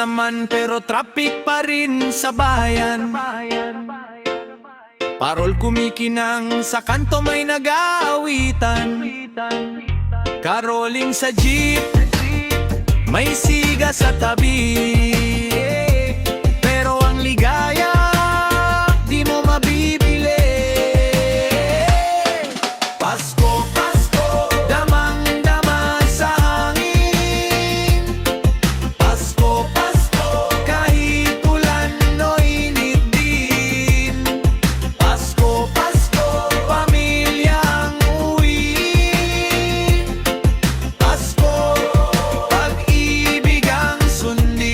naman pero traffic pa rin sa bayan. Parol kumikinang, sa kanto may nag-aawitan. Caroling sa jeep, may siga sa tabi. Pero ang ligaya, di mo mabibili. Pasko, Pasko, damang-dama sa hangin. Pasko, Pasko, kahit ulan o init din. Pasko, Pasko, pamilya ang uwiin. Pasko, pag-ibig ang sundin.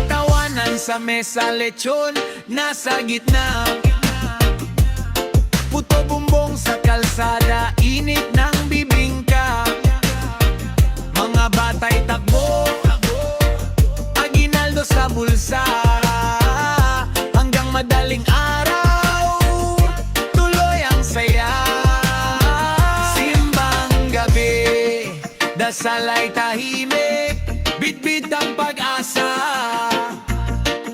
Tawanan sa mesa, lechon nasa gitna. Puto bumbong sa kalsada, init ng bibingka. Mga batay takbo, aginaldo sa bulsa. Hanggang madaling araw, tuloy ang saya. Simbang gabi, dasal ay tahimik, bitbit ang pag-asa.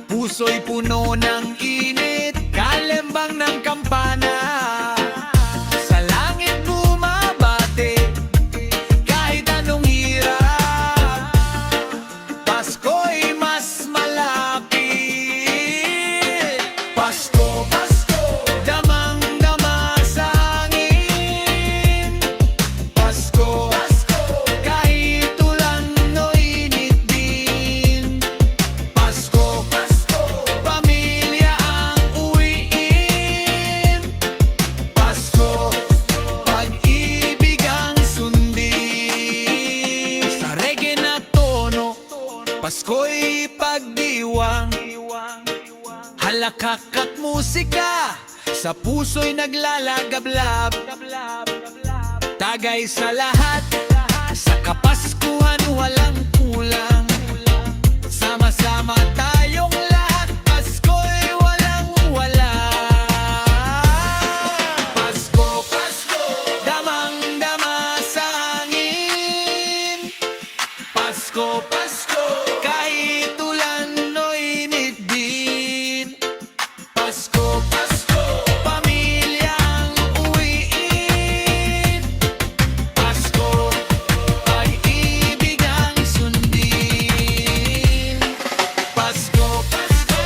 Puso'y puno ng init, kalembang ng kampana. Sa langit bumabati, kahit anong hirap. Pasko'y mas malapit. Pasko, Pasko, damang-dama sa hangin. Pasko, Pasko, kahit ulan o init din. Pasko, Pasko, pamilya ang uwiin. Pasko, pag-ibig ang sundin. Sa reggae na tono, Pasko'y pagdiwang. Halakak at musika, sa puso'y naglalagablab. Tagay sa lahat, sa Kapaskuhan walang kulang. Sama-sama tayong lahat, Pasko'y walang wala. Pasko, Pasko, damang-dama sa hangin. Pasko, Pasko, kahit ulan o init din. Pasko, Pasko, pamilya ang uwiin. Pasko, pag-ibig ang sundin. Pasko, Pasko,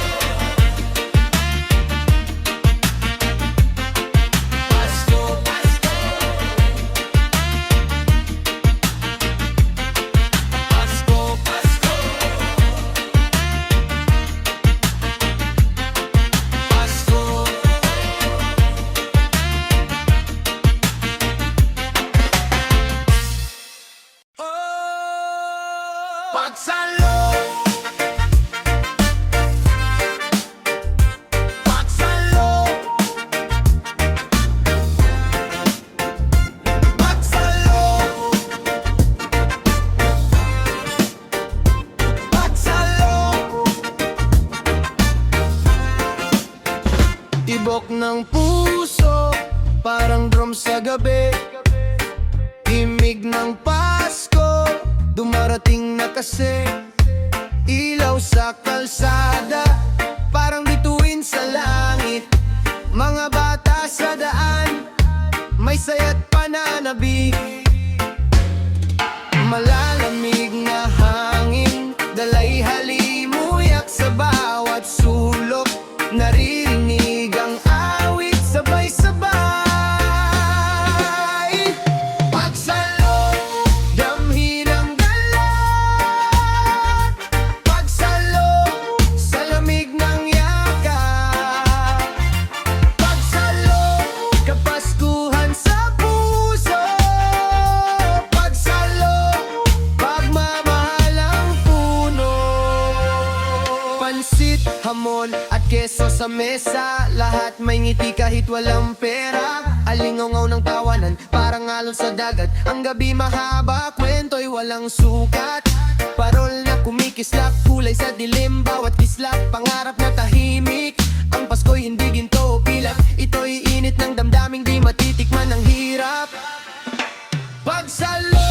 Pasko, Pasko, Pasko, Pasko, Pasko. Oh, pagsalo, pagsalo, pagsalo, pagsalo. Tibok ng puso, parang drum sa gabi. Himig ng Pasko, dumarating na kasi. Ilaw sa kalsada, parang bituin sa langit. Mga bata sa daan, may saya't pananabik. Malalamig na hangin, dalay halimuyak sa bawat sulok. Naririnig ang awit sabay-sabay. Pagsalo, damhin ang dala. Pagsalo, sa lamig ng yakap. Pagsalo, kapaskuhan sa puso. Pagsalo, pagmamahal ang puno. Pansit, hamon at keso sa mesa, lahat may ngiti kahit walang pera. Alingaw ng tawanan, parang alon sa dagat. Ang gabi mahaba, kwento'y walang sukat. Parol na kumikislap, kulay sa dilim. Bawat kislap, pangarap na tahimik. Ang Pasko'y hindi ginto o pilak. Ito'y init ng damdaming di matitikman ang hirap. Pagsalo,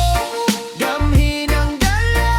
damhin ang dala.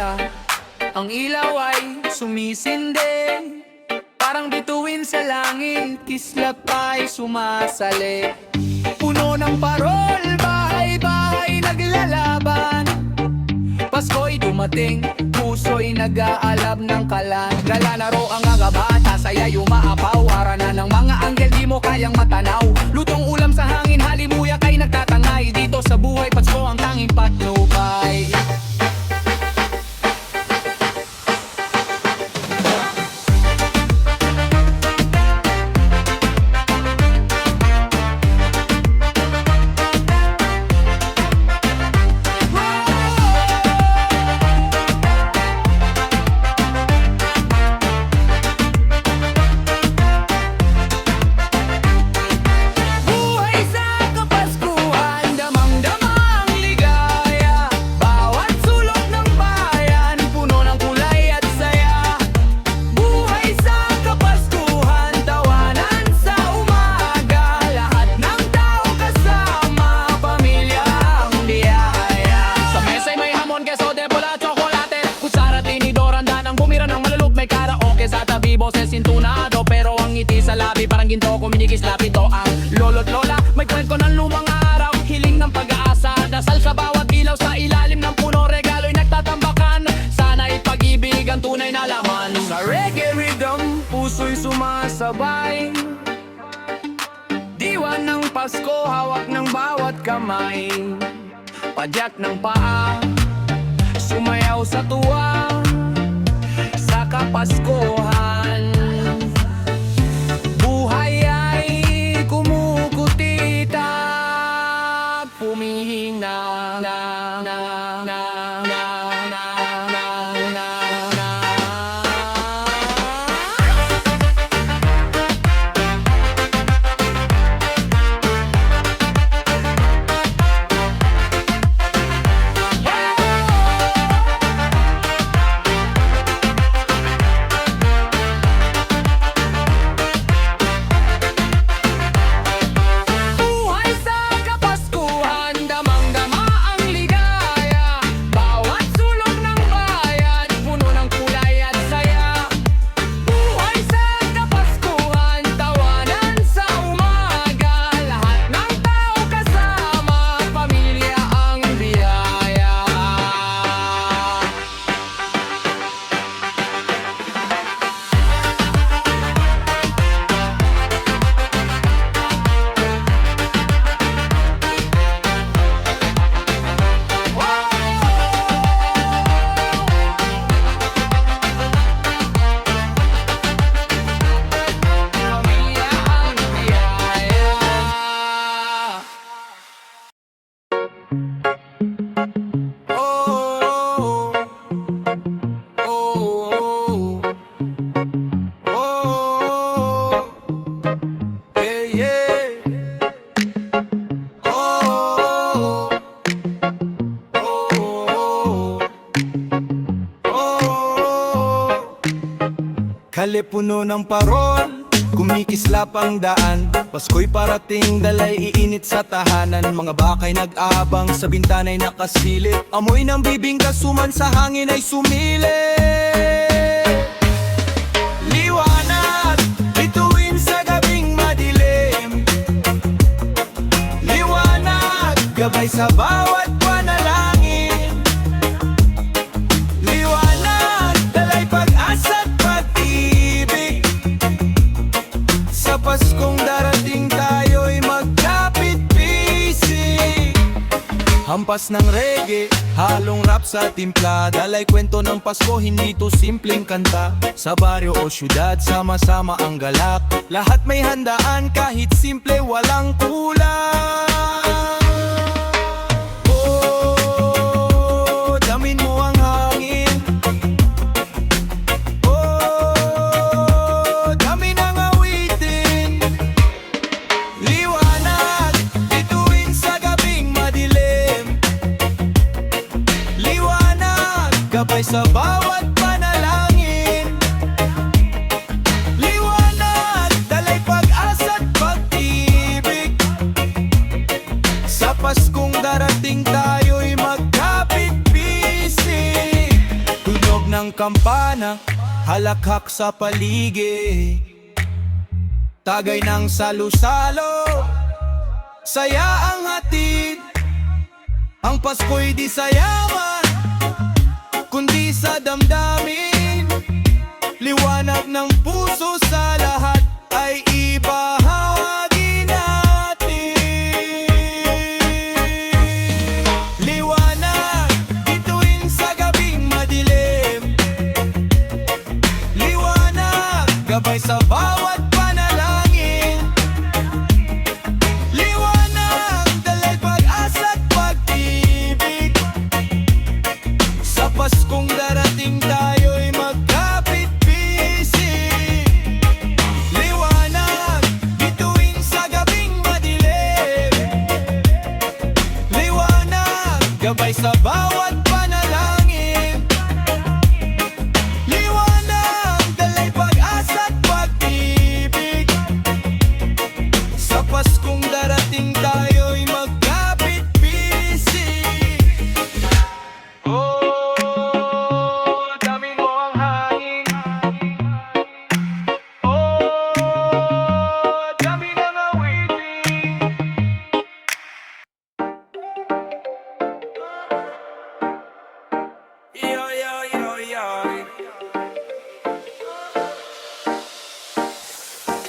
umaga, ang ilaw ay sumisindi, parang bituin sa langit, kislap ay sumasali. Puno ng parol, bahay-bahay naglalaban, Pasko'y dumating, puso'y nag-aalab ng kalan. Galanaro ang agabat, saya'y umaapaw, harana ng mga anghel di mo kayang matanaw. Lutong ulam sa hangin, halimuyak ay nagtatangay. Dito sa buhay, Pasko ang tanging patnubay. Boses sintunado, pero ang ngiti sa labi parang ginto, kuminikis-lap ito ang lolo't lola. May kwento ng lumang araw, hiling ng pag-aasa, dasal sa bawat ilaw sa ilalim ng puno, regalo'y nagtatambakan, sana'y pag-ibig ang tunay na laman. Sa reggae rhythm, puso'y sumasabay, diwa ng Pasko, hawak ng bawat kamay, padyak ng paa, sumayaw sa tuwa, sa Kapaskuhan. Buhay ay kumukutitag, humihina na. Kale puno ng parol, kumikislap ang daan, Pasko'y parating, dalay iinit sa tahanan. Mga bakay nag-aabang, sa bintana'y nakasilip, amoy ng bibing kasuman sa hangin ay sumilip. Liwanag, bituin sa gabing madilim, liwanag, gabay sa bawat panalangin, liwanag, dalay pag-asa't pag-ibig. Sa Paskong darating tayo'y magkapit-bisig. Hampas ng reggae, halong rap sa timpla, dalay kwento ng Pasko, hindi to simpleng kanta. Sa baryo o syudad, sama-sama ang galak, lahat may handaan, kahit simple walang kulang. Oh, damin mo ang hangin, oh, damin ang awitin, liwanag, bituin sa gabing madilim, liwanag, gabay sa bawat panalangin, liwanag, dalay pag-asa't pag-ibig. kampana, halakhak sa paligid. Tagay ng salo-salo, saya ang hatid. Ang Pasko'y di sayaman, kundi sa damdamin. Liwanag ng puso sa lahat ay ibahagi natin. Liwanag bituin sa gabing madilim. Liwanag gabay sa bawat panalangin. Liwanag dalay pag-asa at pag-ibig. Sa Paskong darating tayo'y magkapit-bisig. Liwanag bituin sa gabing madilim. Liwanag gabay sa bawat panalangin. Liwanag dalay pag-asa at pag-ibig. Sa Paskong darating tayo'y magkapit-bisig. Oh, dami mo ang hangin. Oh, dami ng awitin. Yo, yo, yo, yo.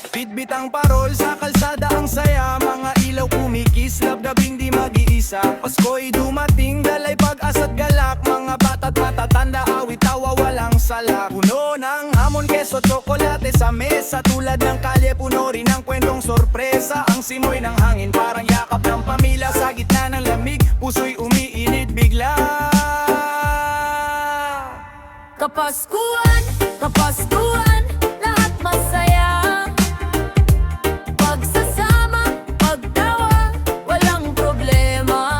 Bitbit ang parol sa kalsada ang saya. Mga ilaw kumikislap, gabing di mag-iisa. Pasko'y dumating, dalay pag-asa't galak. Mga bata't matatanda, awit tawa walang salak. Puno ng hamon, keso, tsokolate sa mesa. Tulad ng kalye, puno rin ng kwentong sorpresa. Ang simoy ng hangin, parang yakap ng pamilya. Sa gitna ng lamig, puso'y umiinit bigla. Kapaskuhan, Kapaskuhan, lahat masaya. Pagsasama, pagtawa, walang problema.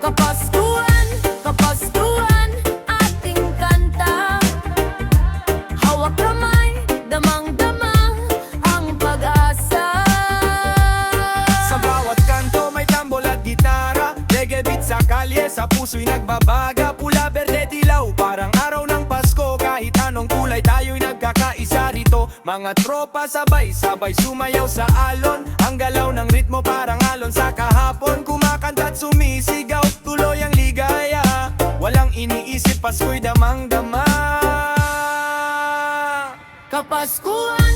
Kapaskuhan, Kapaskuhan, ating kanta. Hawak kamay, damang-dama, ang pag-asa. Sa bawat kanto may tambol at gitara. Reggae beat sa kalye, sa puso'y nagbabaga. Pula, berde, dilaw, parang araw ng Pasko. Kahit anong kulay tayo'y nagkakaisa rito. Mga tropa sabay-sabay sumayaw sa alon. Ang galaw ng ritmo parang alon sa kahapon. Kumakanta at sumisigaw, tuloy ang ligaya. Walang iniisip, Pasko'y damang-dama. Kapaskuhan,